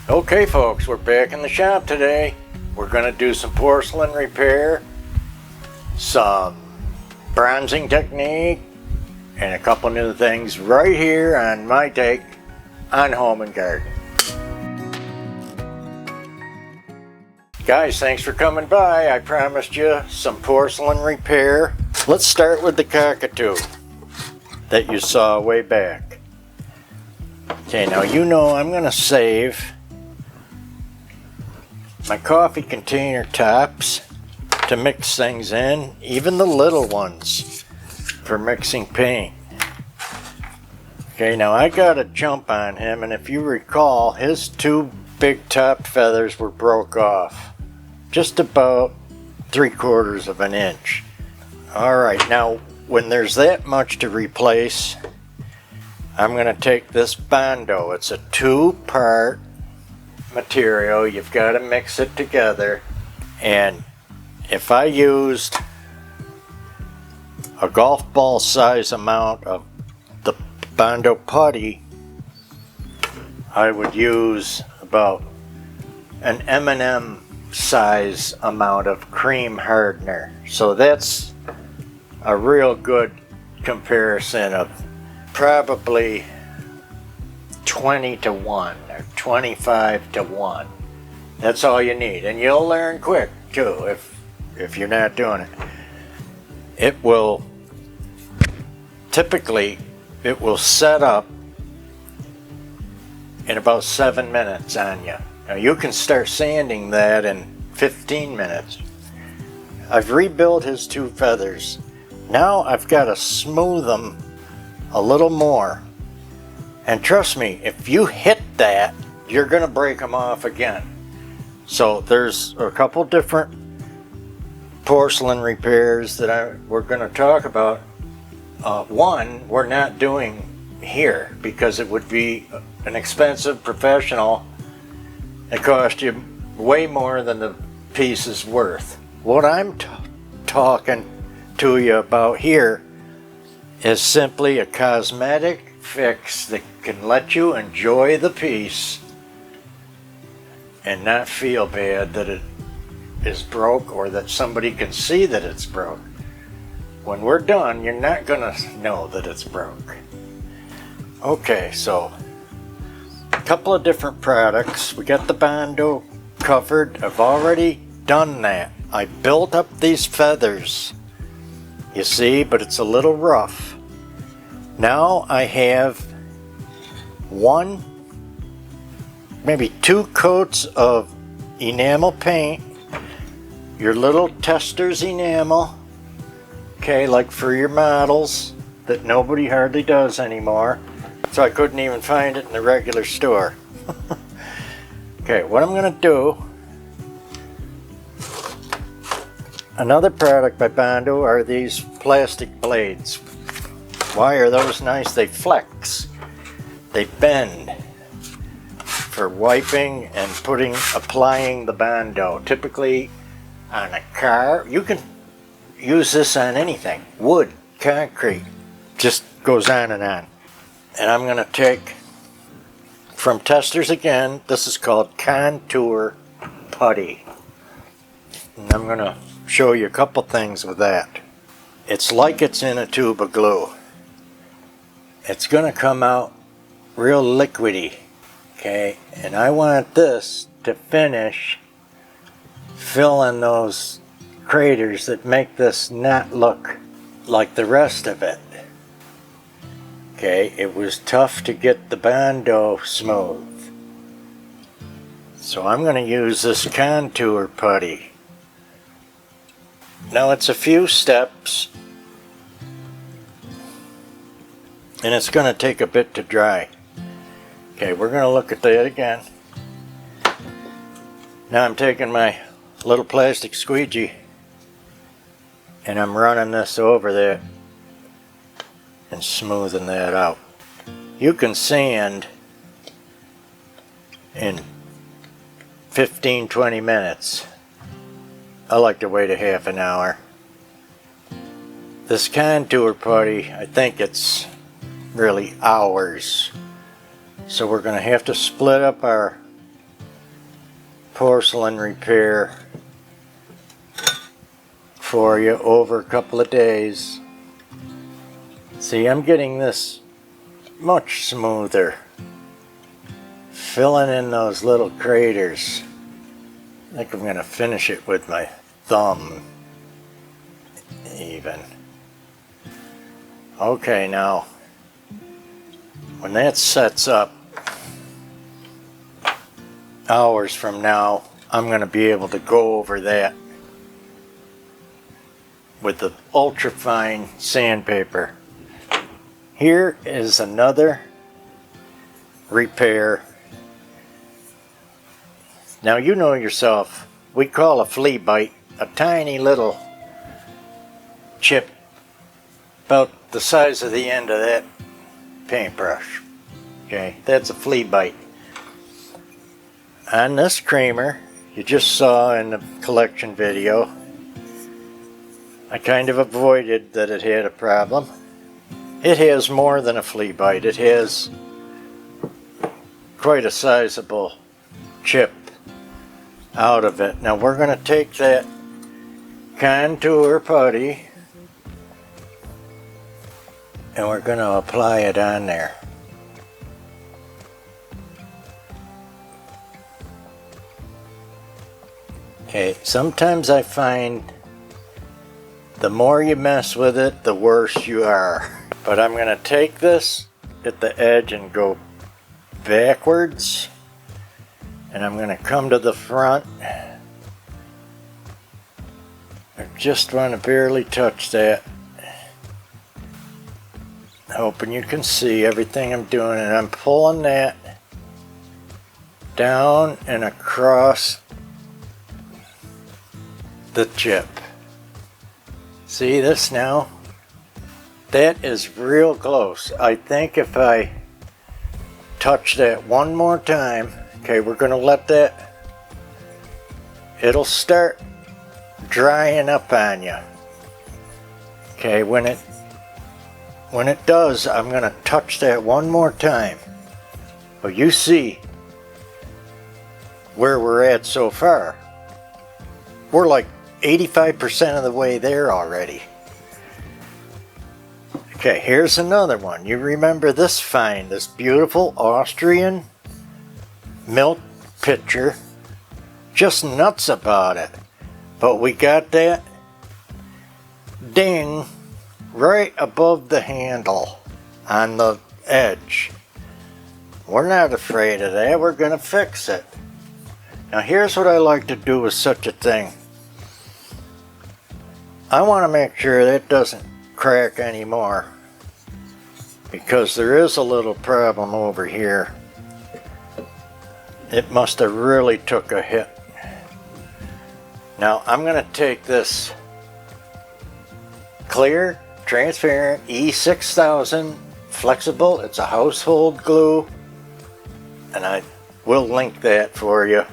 Okay folks, we're back in the shop today. We're going to do some porcelain repair, some bronzing technique, and a couple new things right here on my take on home and garden. Guys, thanks for coming by. I promised you some porcelain repair. Let's start with the cockatoo that you saw way back. Okay, now you know I'm going to save my coffee container tops to mix things in, even the little ones for mixing paint. Okay, now I got a jump on him, and if you recall, his two big top feathers were broke off just about 3/4 of an inch. Alright, now when there's that much to replace, I'm going to take this Bondo. It's a 2-part material. You've got to mix it together, and if I used a golf ball size amount of the Bondo putty, I would use about an M&M size amount of cream hardener. So that's a real good comparison of probably 20 to 1 or 25 to 1. That's all you need, and you'll learn quick too if you're not doing it. It will typically set up in about 7 minutes on you. Now you can start sanding that in 15 minutes. I've rebuilt his two feathers. Now I've got to smooth them a little more. And trust me, if you hit that, you're going to break them off again. So there's a couple different porcelain repairs that we're going to talk about. One, we're not doing here because it would be an expensive professional. It cost you way more than the piece is worth. What I'm talking to you about here is simply a cosmetic fix that can let you enjoy the piece and not feel bad that it is broke or that somebody can see that it's broke. When we're done, you're not gonna know that it's broke. Okay, so a couple of different products. We got the Bondo covered. I've already done that. I built up these feathers, you see, but it's a little rough. Now I have one, maybe 2 coats of enamel paint, your little tester's enamel, okay, like for your models that nobody hardly does anymore, so I couldn't even find it in the regular store. Okay, what I'm going to do, another product by Bondo are these plastic blades. Why are those nice? They flex, they bend for wiping and applying the Bondo. Typically on a car, you can use this on anything, wood, concrete, just goes on and on. And I'm going to take from Testers again, this is called Contour Putty, and I'm going to show you a couple things with that. It's like it's in a tube of glue. It's going to come out real liquidy, okay, and I want this to finish filling those craters that make this not look like the rest of it. Okay, it was tough to get the Bondo smooth, so I'm going to use this contour putty. Now it's a few steps, and it's going to take a bit to dry. Okay, we're going to look at that again. Now I'm taking my little plastic squeegee and I'm running this over there and smoothing that out. You can sand in 15-20 minutes. I like to wait a half an hour. This contour putty, I think it's really hours. So we're going to have to split up our Porcelain Repair for you over a couple of days. See, I'm getting this much smoother, filling in those little craters. I think I'm going to finish it with my thumb even. Okay, now when that sets up, hours from now, I'm going to be able to go over that with the ultra fine sandpaper. Here is another repair. Now you know yourself, we call a flea bite a tiny little chip about the size of the end of that paintbrush. Okay, that's a flea bite. On this creamer, you just saw in the collection video, I kind of avoided that it had a problem. It has more than a flea bite. It has quite a sizable chip out of it. Now we're going to take that contour putty and we're going to apply it on there. Okay, sometimes I find the more you mess with it, the worse you are. But I'm going to take this at the edge and go backwards. And I'm going to come to the front. I just want to barely touch that. Hoping you can see everything I'm doing. And I'm pulling that down and across the chip. See this now? That is real close. I think if I touch that one more time, okay, we're going to let that, it'll start drying up on you. Okay, when it does, I'm going to touch that one more time. But you see where we're at so far. We're like 85% of the way there already. Okay, here's another one. You remember this find, this beautiful Austrian milk pitcher. Just nuts about it. But we got that ding right above the handle on the edge. We're not afraid of that. We're going to fix it. Now here's what I like to do with such a thing. I want to make sure that doesn't crack anymore, because there is a little problem over here. It must have really took a hit. Now I'm going to take this clear, transparent E6000 flexible. It's a household glue, and I will link that for you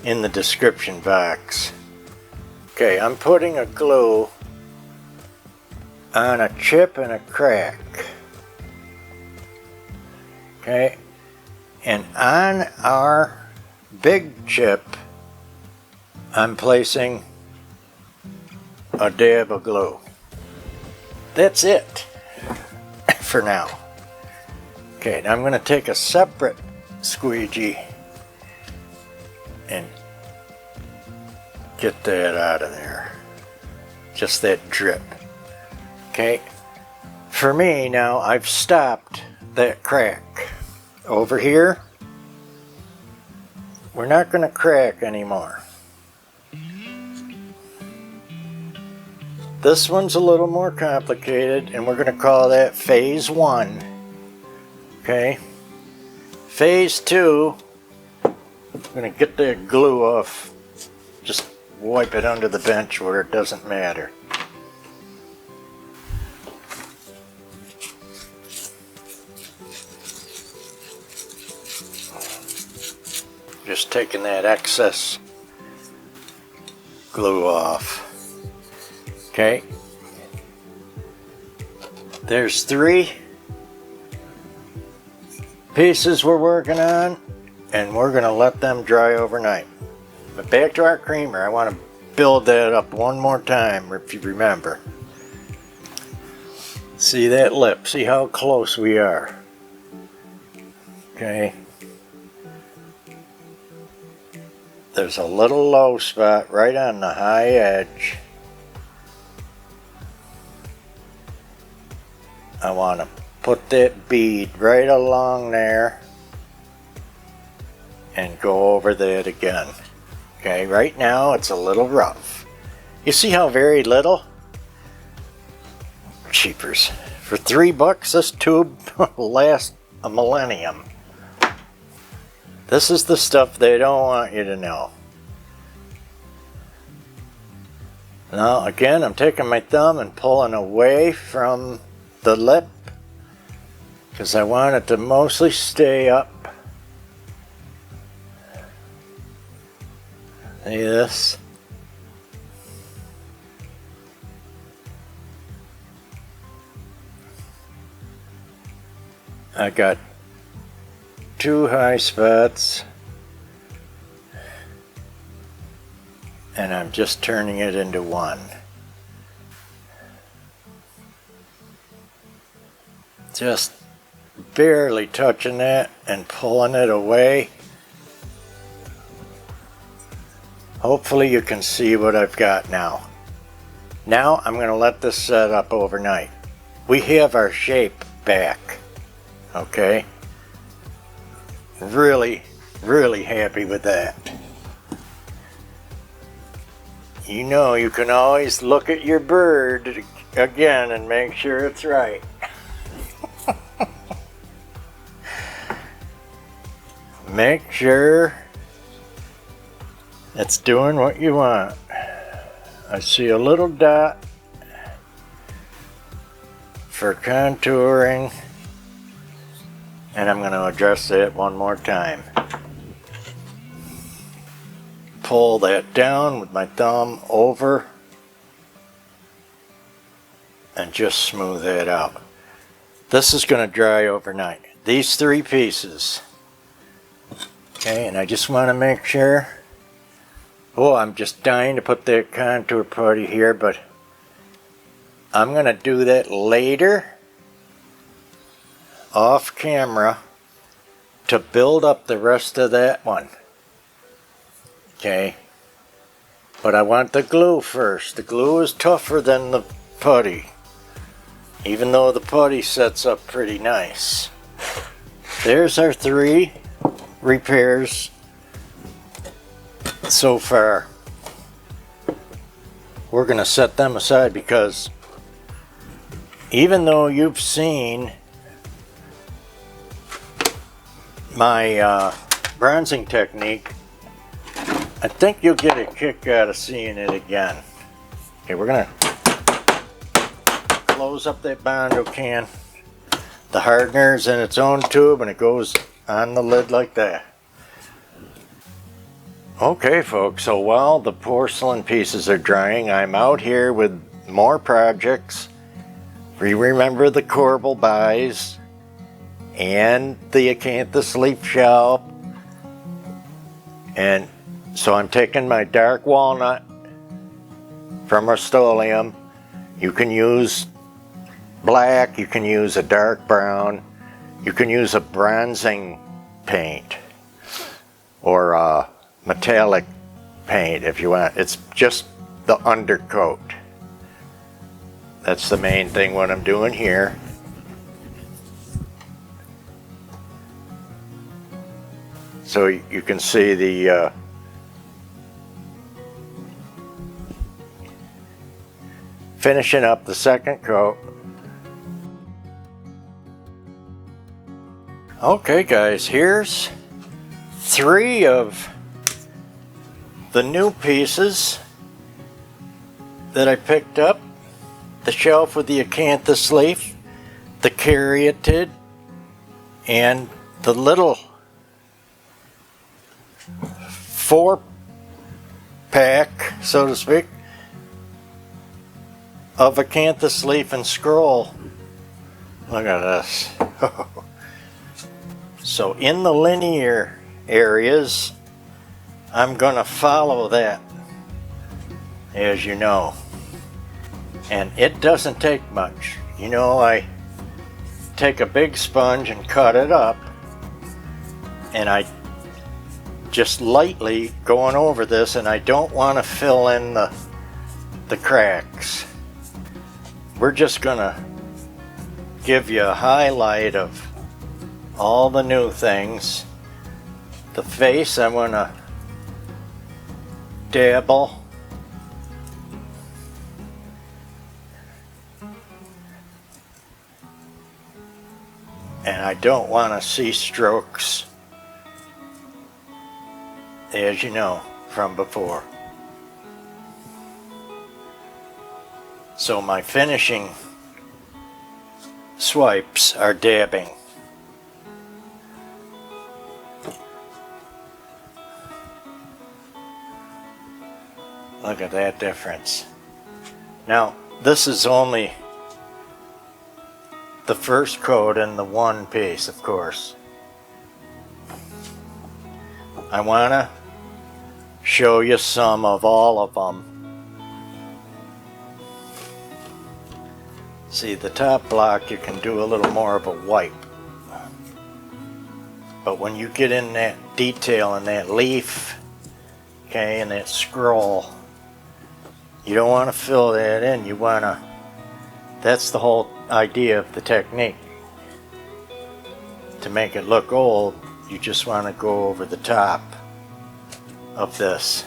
in the description box. Okay, I'm putting a glue on a chip and a crack. Okay, and on our big chip, I'm placing a dab of glue. That's it for now. Okay, now I'm going to take a separate squeegee and get that out of there. Just that drip. Okay, for me now, I've stopped that crack. Over here, we're not going to crack anymore. This one's a little more complicated, and we're going to call that phase 1. Okay, phase 2, I'm going to get the glue off. Just wipe it under the bench where it doesn't matter. Just taking that excess glue off. Okay. There's 3 pieces we're working on, and we're gonna let them dry overnight. But back to our creamer, I want to build that up one more time, if you remember. See that lip, see how close we are. Okay. There's a little low spot right on the high edge. I want to put that bead right along there and go over that again. Okay, right now it's a little rough. You see how very little? Cheapers. For $3, this tube will last a millennium. This is the stuff they don't want you to know. Now again, I'm taking my thumb and pulling away from the lip because I want it to mostly stay up. See this? I got 2 high spots and I'm just turning it into 1. Just barely touching it and pulling it away. Hopefully you can see what I've got now. Now I'm going to let this set up overnight. We have our shape back. Okay? Really happy with that. You know, you can always look at your bird again and make sure it's right. Make sure it's doing what you want. I see a little dot for contouring, and I'm going to adjust it one more time. Pull that down with my thumb over and just smooth that out. This is going to dry overnight. These 3 pieces. Okay, and I just want to make sure. Oh, I'm just dying to put that contour putty here, but I'm going to do that later off camera to build up the rest of that one. Okay, but I want the glue first. The glue is tougher than the putty, even though the putty sets up pretty nice. There's our 3 repairs so far. We're going to set them aside because even though you've seen my bronzing technique, I think you'll get a kick out of seeing it again. Okay, we're going to close up that Bondo can. The hardener's in its own tube and it goes on the lid like that. Okay folks, so while the porcelain pieces are drying, I'm out here with more projects. We remember the corbel buys and the acanthus leaf shelf. And so I'm taking my dark walnut from Rust-Oleum. You can use black, you can use a dark brown, you can use a bronzing paint or a metallic paint if you want. It's just the undercoat. That's the main thing what I'm doing here. So you can see the finishing up the second coat. Okay guys, here's 3 of the new pieces that I picked up. The shelf with the acanthus leaf, the caryatid, and the little 4-pack, so to speak, of acanthus leaf and scroll. Look at this. So in the linear areas, I'm gonna follow that, as you know. And it doesn't take much. You know, I take a big sponge and cut it up, and I just lightly going over this, and I don't want to fill in the cracks. We're just gonna give you a highlight of all the new things. The face, I want to dabble. And I don't want to see strokes, as you know from before. So my finishing swipes are dabbing. Look at that difference. Now, this is only the first coat in the one piece, of course. I want to show you some of all of them. See, the top block you can do a little more of a wipe. But when you get in that detail in that leaf, okay, and that scroll, you don't want to fill that in. You want to, that's the whole idea of the technique. To make it look old, you just want to go over the top of this.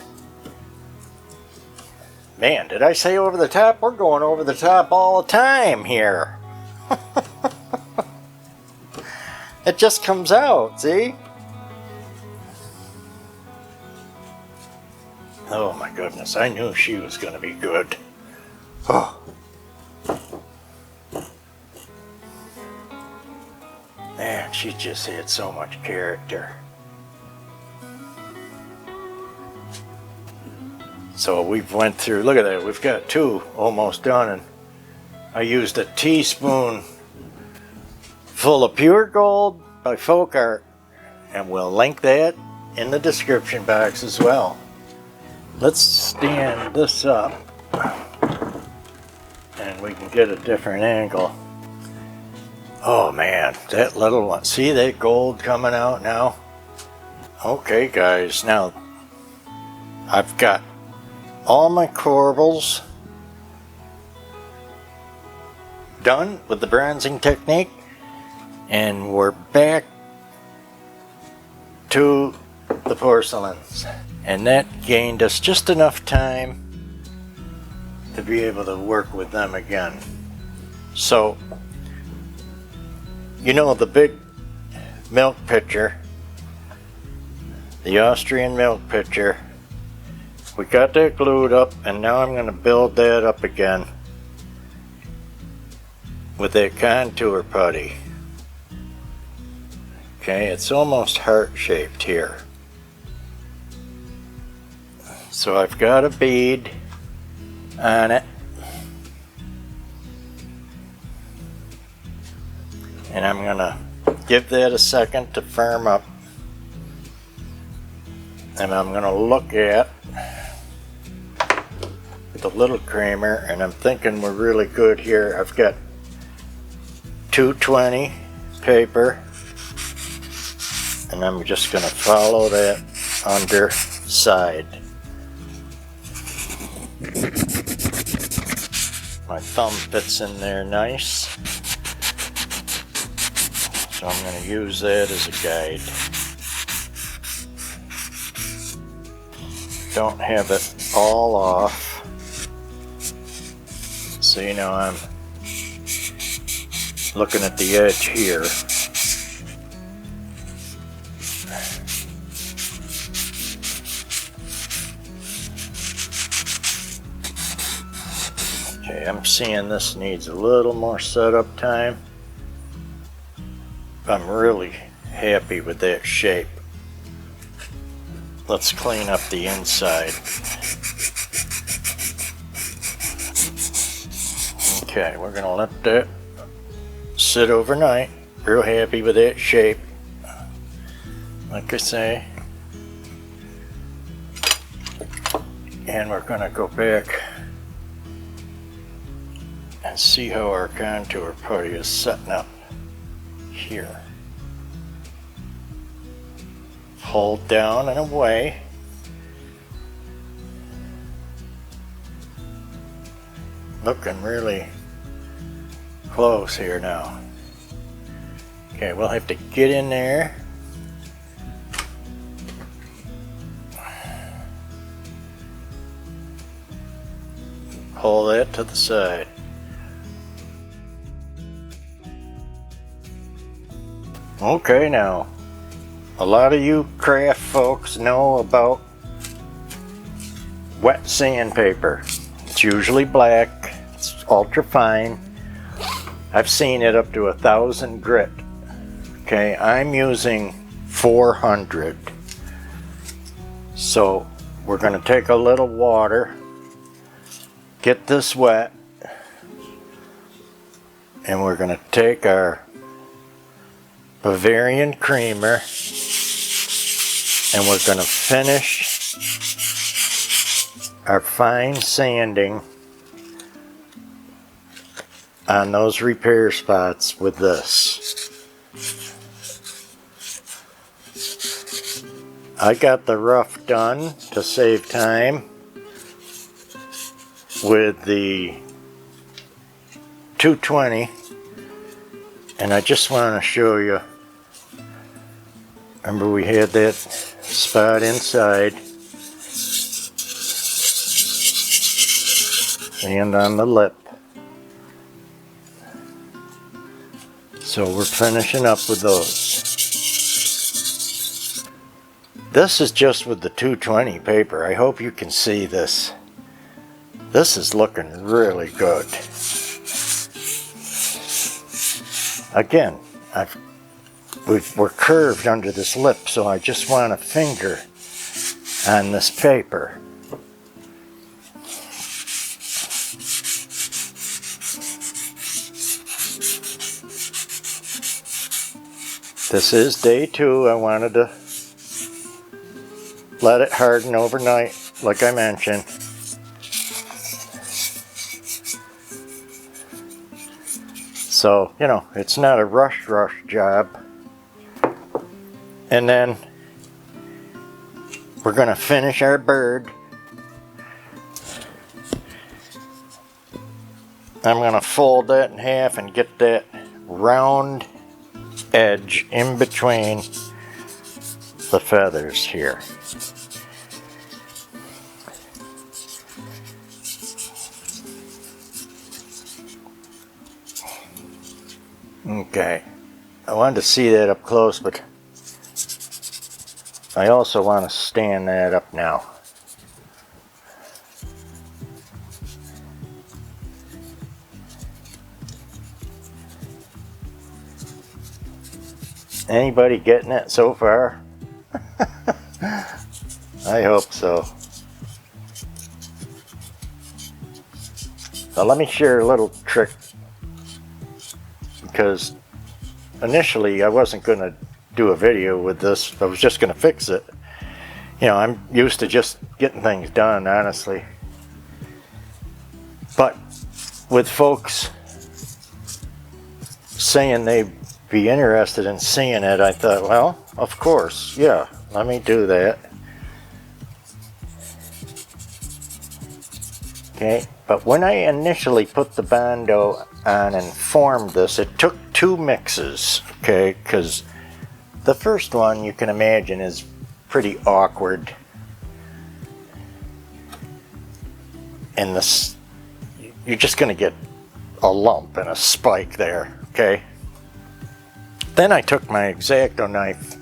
Man, did I say over the top? We're going over the top all the time here. It just comes out, see? Oh my goodness, I knew she was going to be good. Oh. Man, she just had so much character. So we've went through, look at that, we've got two almost done, and I used a teaspoon full of pure gold by Folk Art, and we'll link that in the description box as well. Let's stand this up and we can get a different angle. Oh man, that little one, see that gold coming out now? Okay guys, now I've got all my corbels done with the bronzing technique, and we're back to the porcelains, and that gained us just enough time to be able to work with them again. So, you know the big milk pitcher, the Austrian milk pitcher, we got that glued up, and now I'm going to build that up again with that contour putty. Okay, it's almost heart-shaped here. So I've got a bead on it, and I'm going to give that a second to firm up, and I'm going to look at the little creamer, and I'm thinking we're really good here. I've got 220 paper, and I'm just going to follow that underside. My thumb fits in there nice, so I'm going to use that as a guide. Don't have it all off. So you know, I'm looking at the edge here. Okay, I'm seeing this needs a little more setup time. I'm really happy with that shape. Let's clean up the inside. Okay, we're gonna let that sit overnight. Real happy with that shape. Like I say, And we're going to go back and see how our contour putty is setting up here. Hold down and away. Looking really close here now. Okay, we'll have to get in there. Pull that to the side. Okay, now, a lot of you craft folks know about wet sandpaper. It's usually black, it's ultra fine. I've seen it up to 1,000 grit. Okay, I'm using 400. So we're going to take a little water, get this wet, and we're going to take our Bavarian creamer and we're going to finish our fine sanding on those repair spots with this. I got the rough done to save time with the 220, and I just want to show you. Remember, we had that spot inside and on the lip. So we're finishing up with those. This is just with the 220 paper. I hope you can see this. This is looking really good. Again, we're curved under this lip, so I just want a finger on this paper. This is day 2. I wanted to let it harden overnight, like I mentioned. So, you know, it's not a rush job. And then we're going to finish our bird. I'm going to fold that in half and get that round edge in between the feathers here. Okay, I wanted to see that up close, but I also want to stand that up now. Anybody getting it so far? I hope so. Now let me share a little trick, because initially I wasn't going to do a video with this. I was just going to fix it. You know, I'm used to just getting things done, honestly. But with folks saying they'd be interested in seeing it, I thought, well, of course, yeah, let me do that. Okay, but when I initially put the Bondo on and formed this, it took 2 mixes, okay, because the first one, you can imagine, is pretty awkward. And this, you're just going to get a lump and a spike there, okay? Then I took my X-Acto knife,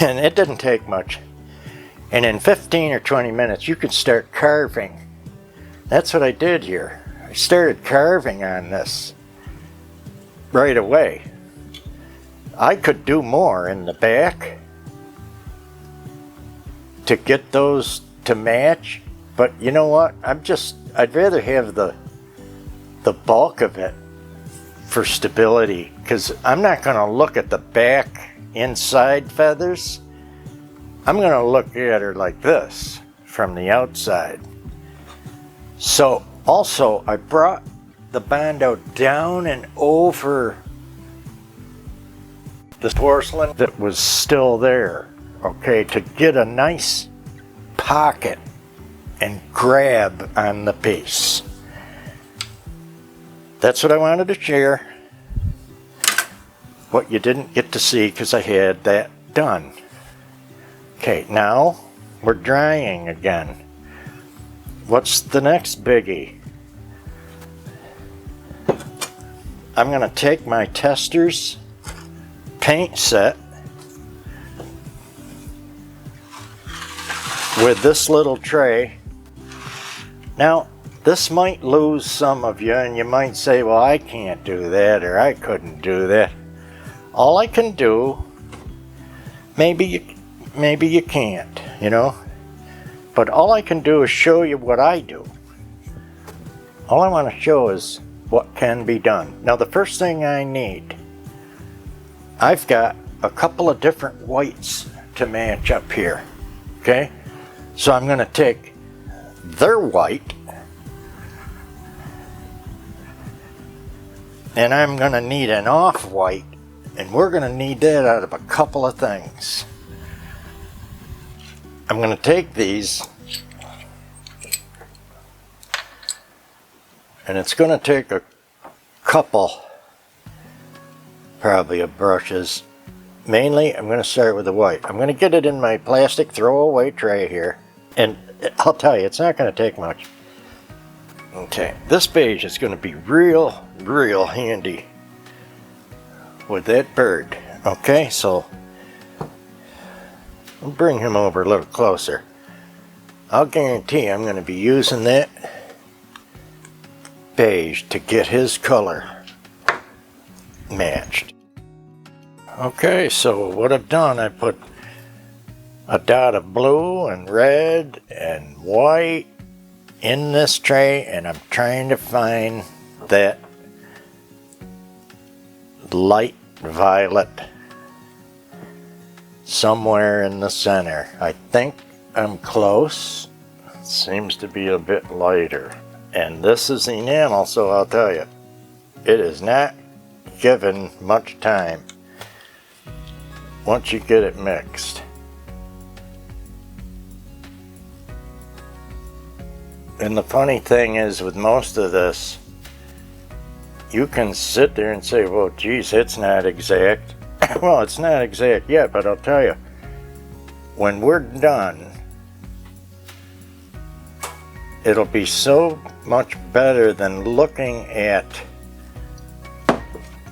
and it didn't take much. And in 15 or 20 minutes, you could start carving. That's what I did here. I started carving on this right away. I could do more in the back to get those to match, but you know what? I'd rather have the bulk of it for stability, because I'm not going to look at the back inside feathers I'm going to look at her like this from the outside. So also I brought the Bondo down and over the porcelain that was still there, okay, to get a nice pocket and grab on the piece. That's what I wanted to share. What you didn't get to see because I had that done. Okay, now we're drying again. What's the next biggie? I'm going to take my Testors paint set with this little tray. Now, this might lose some of you, and you might say, well, I can't do that, or I couldn't do that. All I can do, maybe you can't, you know, but all I can do is show you what I do. All I want to show is what can be done. Now, the first thing I need, I've got a couple of different whites to match up here, okay? So I'm going to take their white, and I'm going to need an off-white, and we're going to need that out of a couple of things. I'm going to take these, and it's going to take a couple, probably, of brushes. Mainly, I'm going to start with the white. I'm going to get it in my plastic throwaway tray here, and I'll tell you, it's not going to take much. Okay, this beige is going to be real handy with that bird. Okay, so I'll bring him over a little closer. I'll guarantee I'm going to be using that beige to get his color matched. Okay, so what I've done, I put a dot of blue and red and white in this tray, and I'm trying to find that light violet somewhere in the center. I think I'm close. It seems to be a bit lighter. And this is enamel, so I'll tell you, it is not given much time once you get it mixed. And the funny thing is, with most of this, you can sit there and say, well, geez, it's not exact. Well, it's not exact yet, but I'll tell you, when we're done, it'll be so much better than looking at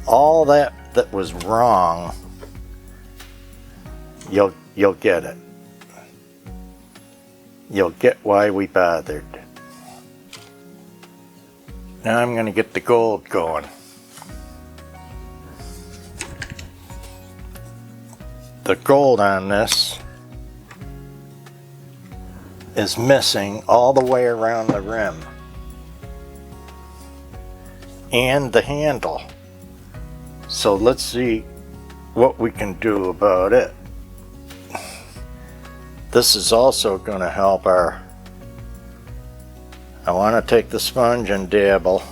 all that was wrong. You'll get it. You'll get why we bothered. Now I'm going to get the gold going. The gold on this is missing all the way around the rim and the handle. So let's see what we can do about it. This is also going to help our... I want to take the sponge and dabble.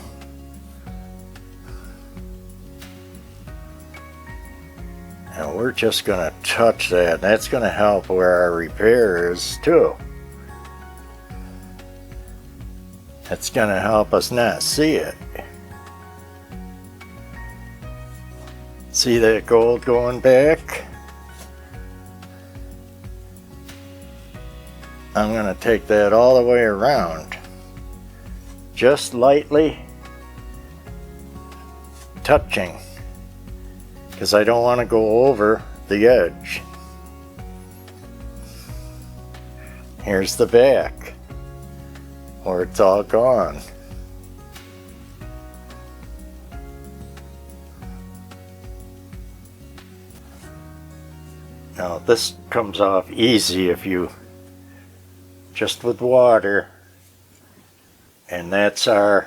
And we're just going to touch that. That's going to help where our repair is too. It's going to help us not see it. See that gold going back? I'm going to take that all the way around. Just lightly touching, because I don't want to go over the edge. Here's the back, where it's all gone. Now this comes off easy if you just with water. And that's our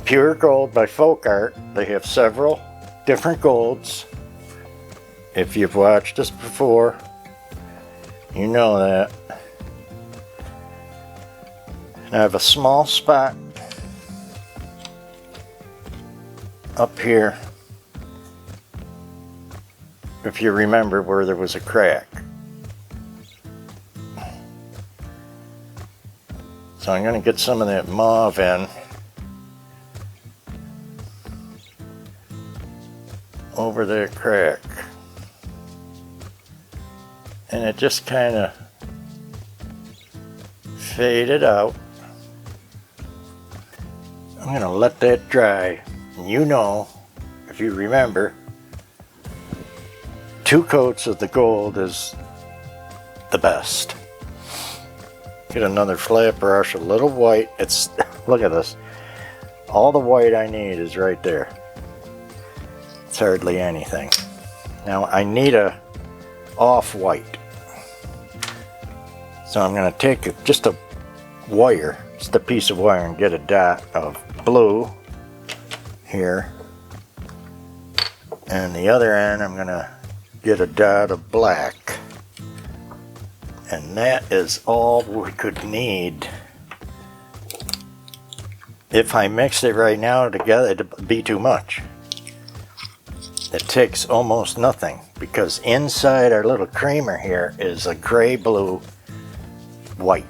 Pure Gold by Folk Art. They have several different golds. If you've watched us before, You know that. And I have a small spot up here, if you remember, where there was a crack. So I'm going to get some of that mauve in over that crack. And it just kind of faded out. I'm going to let that dry. You know, if you remember, 2 coats of the gold is the best. Get another flat brush, a little white. It's, look at this. All the white I need is right there. It's hardly anything. Now I need a off-white. So I'm going to take just a wire, just a piece of wire, and get a dot of blue here. And the other end I'm going to get a dot of black. And that is all we could need. If I mixed it right now together, it'd be too much. It takes almost nothing, because inside our little creamer here is a gray blue white.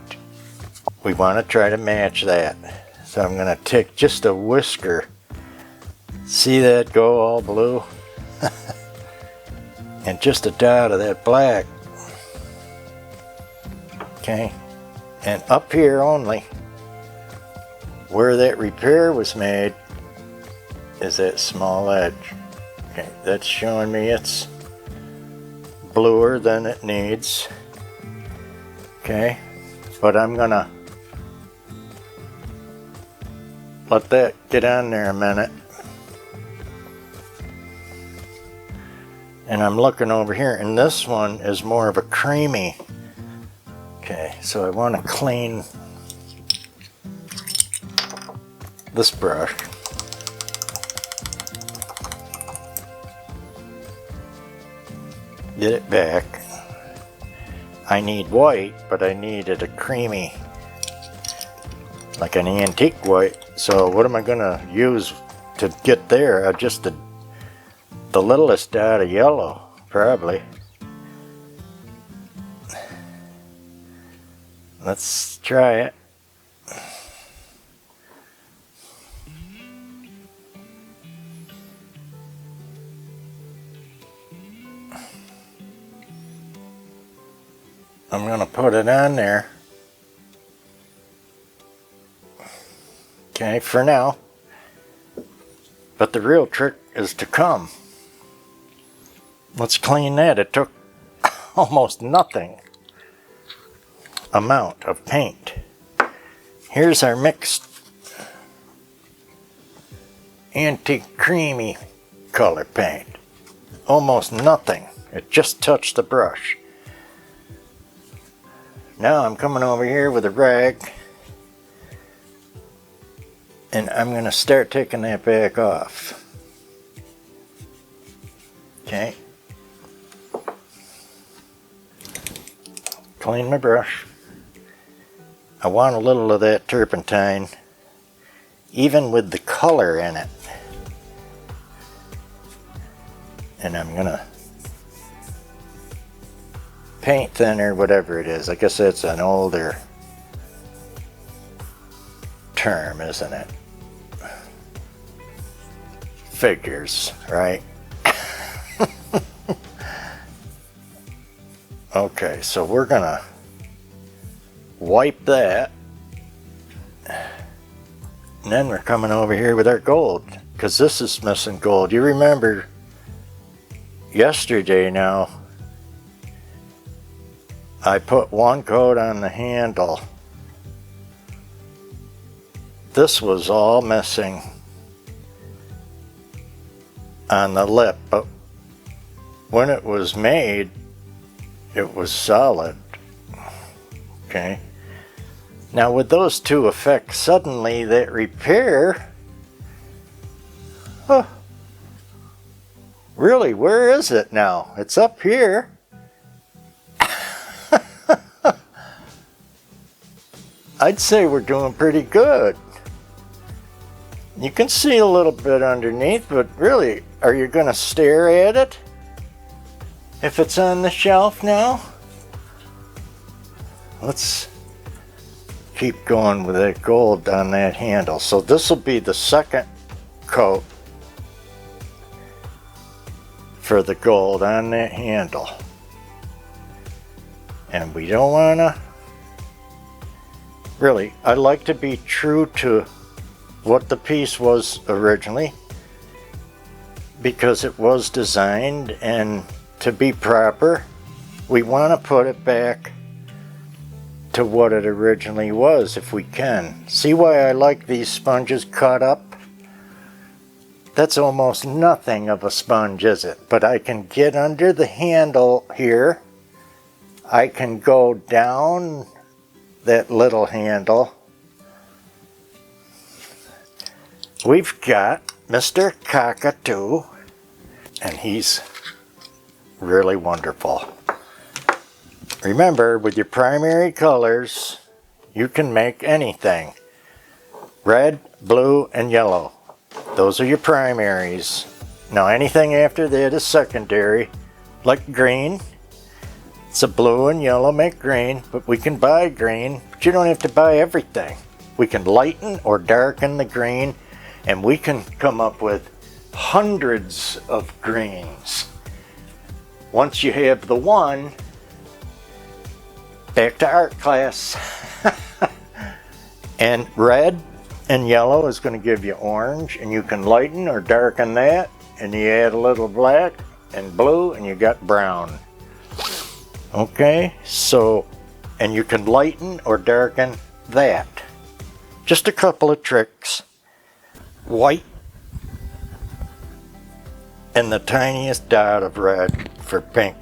We want to try to match that. So I'm going to take just a whisker. See that go all blue? And just a dot of that black. Okay, and up here only, where that repair was made, is that small edge. Okay, that's showing me it's bluer than it needs. Okay, but I'm gonna let that get on there a minute. And I'm looking over here, and this one is more of a creamy. Okay, so I want to clean this brush. Get it back. I need white, but I needed a creamy, like an antique white. So what am I going to use to get there? Just the littlest dot of yellow, probably. Let's try it. I'm going to put it on there. Okay, for now. But the real trick is to come. Let's clean that. It took almost nothing amount of paint. Here's our mixed antique creamy color paint. Almost nothing. It just touched the brush. Now I'm coming over here with a rag, and I'm going to start taking that back off. Okay. Clean my brush. I want a little of that turpentine, even with the color in it. And I'm gonna paint thinner, whatever it is. I guess that's an older term, isn't it? Figures, right? Okay, so we're gonna wipe that, and then we're coming over here with our gold, because this is missing gold. You remember yesterday now, I put 1 coat on the handle. This was all missing on the lip, but when it was made, it was solid. Okay. Now with those two effects, suddenly that repair, really, where is it now? It's up here. I'd say we're doing pretty good. You can see a little bit underneath, but really, are you gonna stare at it if it's on the shelf now? Let's keep going with that gold on that handle. So this will be the second coat for the gold on that handle. And we don't wanna, really, I like to be true to what the piece was originally, because it was designed, and to be proper, we want to put it back to what it originally was if we can. See why I like these sponges cut up? That's almost nothing of a sponge, is it? But I can get under the handle here. I can go down that little handle. We've got Mr. Cockatoo, and he's really wonderful. Remember, with your primary colors, you can make anything. Red, blue, and yellow. Those are your primaries. Now anything after that is secondary, like green. It's a blue and yellow make green, but we can buy green, but you don't have to buy everything. We can lighten or darken the green, and we can come up with hundreds of greens. Once you have the one, back to art class. And red and yellow is going to give you orange, and you can lighten or darken that, and you add a little black and blue, and you got brown. Okay, so, and you can lighten or darken that. Just a couple of tricks. White and the tiniest dot of red for pink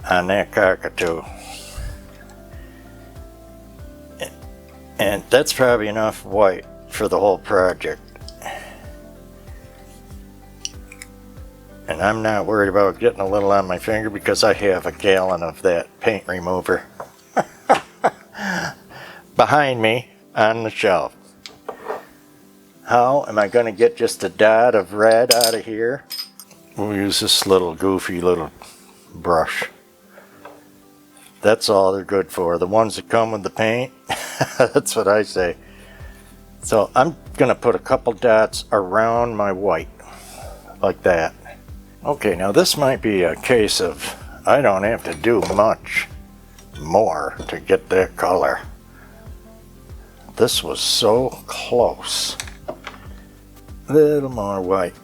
on that cockatoo. And that's probably enough white for the whole project. And I'm not worried about getting a little on my finger because I have a gallon of that paint remover behind me on the shelf. How am I going to get just a dot of red out of here? We'll use this little goofy little brush. That's all they're good for. The ones that come with the paint, that's what I say. So I'm going to put a couple dots around my white, like that. Okay, now this might be a case of I don't have to do much more to get that color. This was so close. A little more white.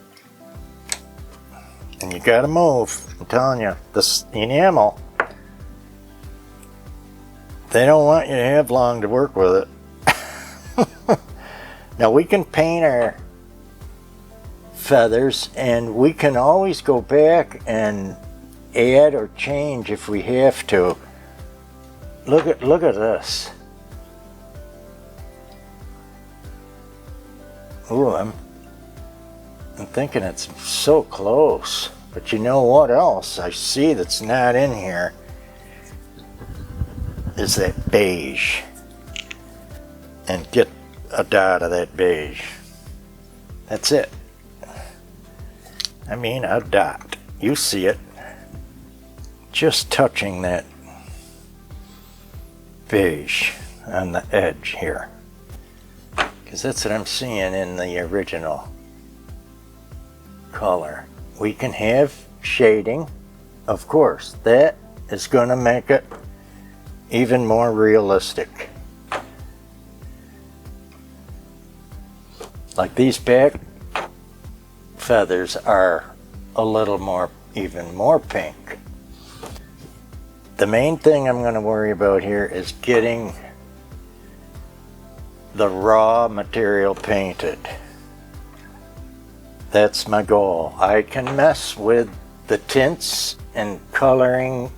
And you gotta move. I'm telling you, this enamel, they don't want you to have long to work with it. Now we can paint our feathers, and we can always go back and add or change if we have to. Look at this. Ooh, I'm thinking it's so close, but you know what else I see that's not in here is that beige. And get a dot of that beige. That's it. I mean, a dot. You see it. Just touching that beige on the edge here. Because that's what I'm seeing in the original color. We can have shading, of course. That is going to make it even more realistic. Like these back feathers are a little more, even more pink. The main thing I'm going to worry about here is getting the raw material painted. That's my goal. I can mess with the tints and coloring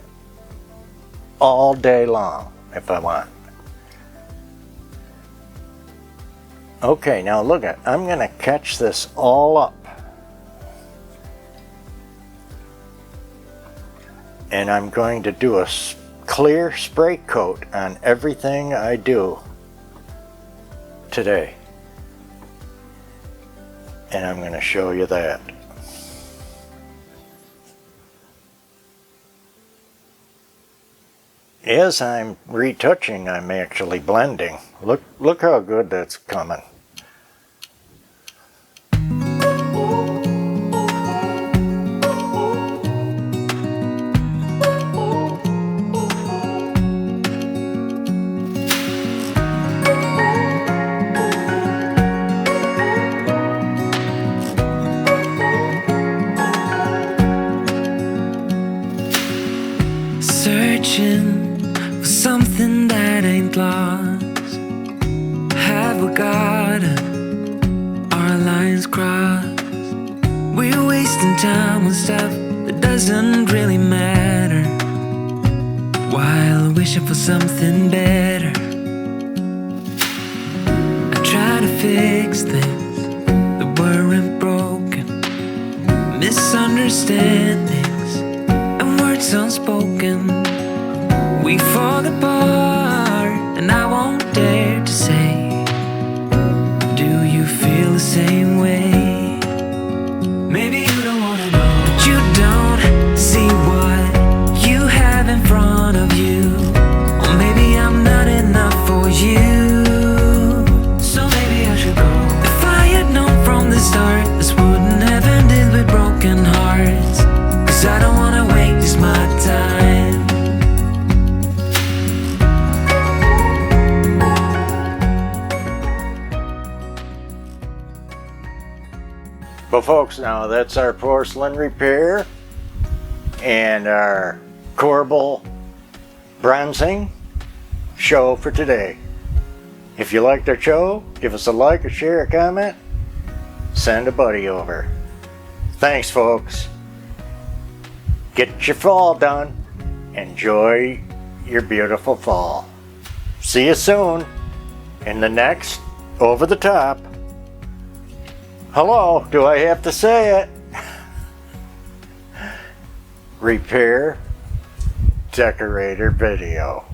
all day long if I want. Okay, now look at, I'm going to catch this all up. And I'm going to do a clear spray coat on everything I do today. And I'm going to show you that. As I'm retouching, I'm actually blending. Look how good that's coming. Searching for something that ain't lost. Have we got our lines crossed? We're wasting time on stuff that doesn't really matter, while wishing for something better. I try to fix things that weren't broken, misunderstandings and words unspoken. We fall apart, and I won't dare to say, do you feel the same way? Maybe you don't wanna know, but you don't see what you have in front of you. Or maybe I'm not enough for you, so maybe I should go. If I had known from the start, this wouldn't have ended with broken hearts. Cause I don't wanna waste my time. Well folks, now that's our Porcelain Repair and our Corbel bronzing show for today. If you liked our show, give us a like, a share, a comment, send a buddy over. Thanks folks. Get your fall done. Enjoy your beautiful fall. See you soon in the next Over the Top. Hello, do I have to say it? Repair Decorator video.